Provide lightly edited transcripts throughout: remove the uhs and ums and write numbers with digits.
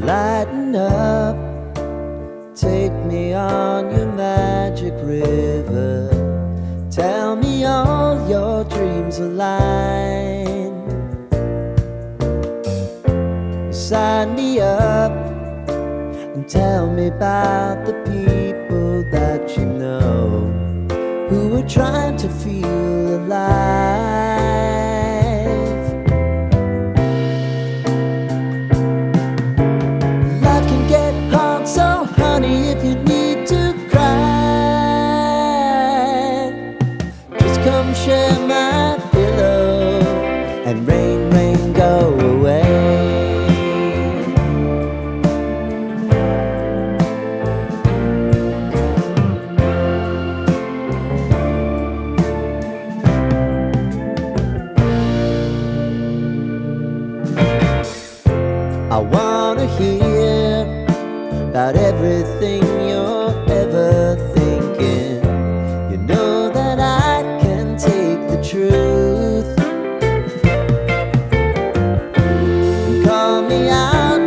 Lighten up, take me on your magic river. Tell me all your dreams align. Sign me up and tell me about the people that you know who are trying to feel alive. Life can get hard, so honey, if you need to cry, just come share my pillow and rain, rain, go away. I wanna hear about everything you're ever thinking. You know that I can take the truth. Call me out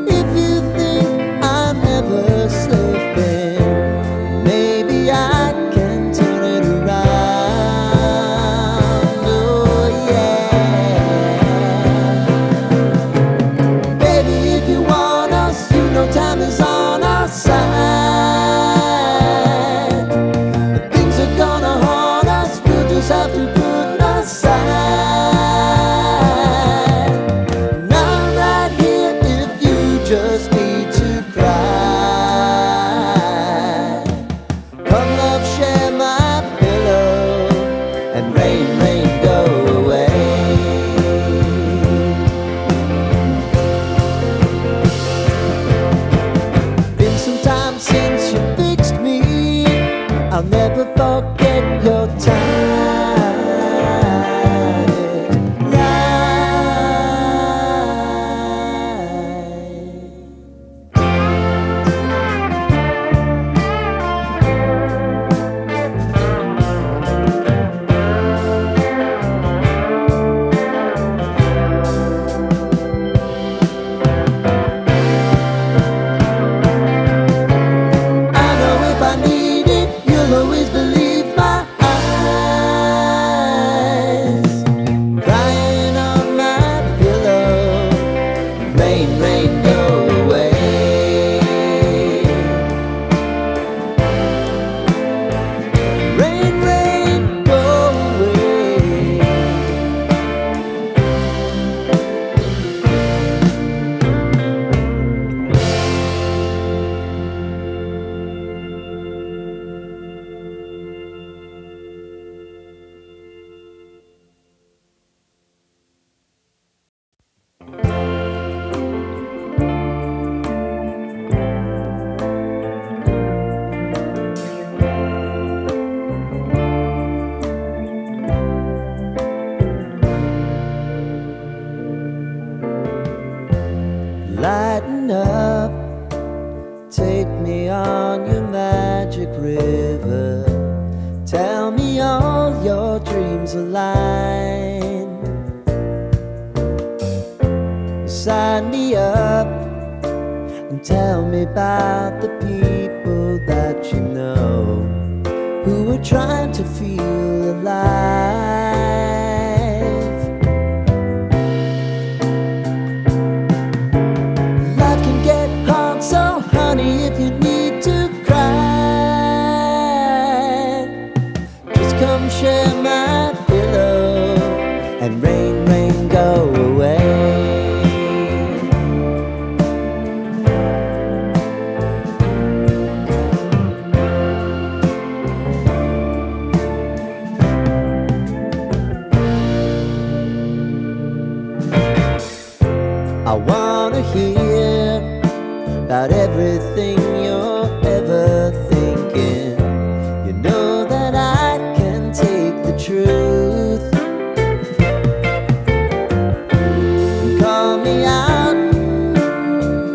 if you think I'm never slipping. Maybe I can turn it around. Oh yeah. Baby, if you want us, you know time is on our side. But things are gonna haunt us, we'll just have to put aside. And I'm right here if you just need to cry. Come love, share my pillow and rain, rain, go away. Been some time since you fixed me, I'll never forget your time. I know if I need it, you'll always believe my eyes. Crying on my pillow, rain, rain, go away. Rain, rain, go away. Lighten up, take me on your magic river. Tell me all your dreams align. Sign me up and tell me about the people that you know who are trying to feel alive. Life can get hard, so honey, if you need to cry, just come share my pillow and rain, rain, go away. I wanna hear about everything you're ever thinking. You know that I can take the truth. Call me out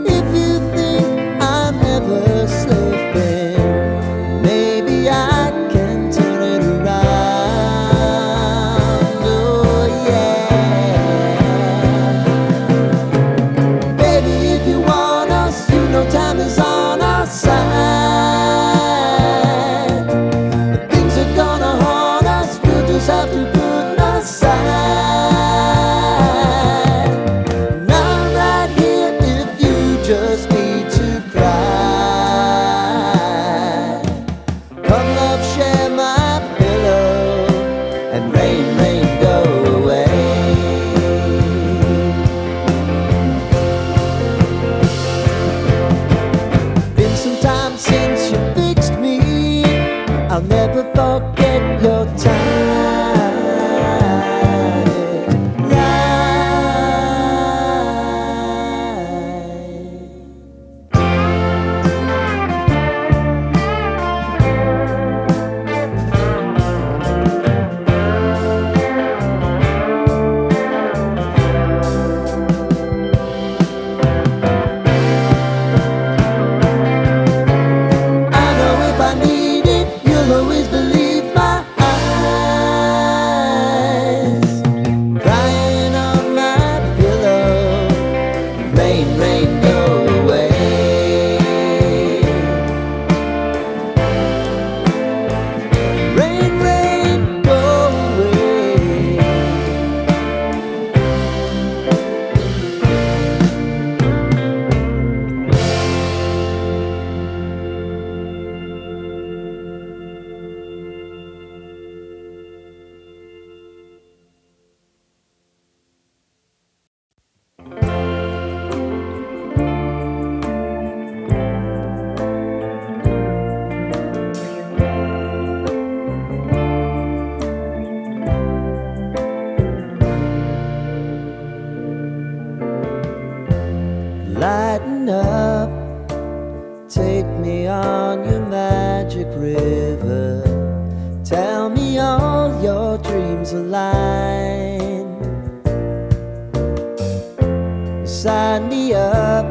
if you think I'm never slipping. Maybe I can turn it around. Oh yeah. Baby, lighten up, take me on your magic river. Tell me all your dreams align. Sign me up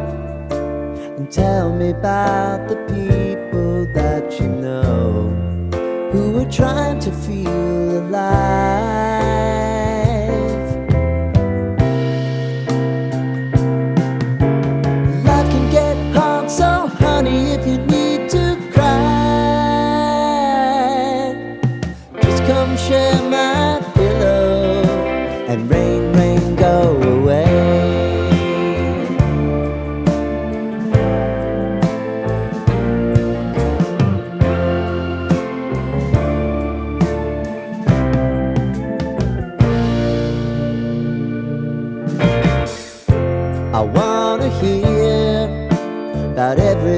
and tell me about the people that you know who are trying to feel alive. Life can get hard, so honey, if you need to cry, just come share my pillow and rain, rain, go away. I wanna hear about every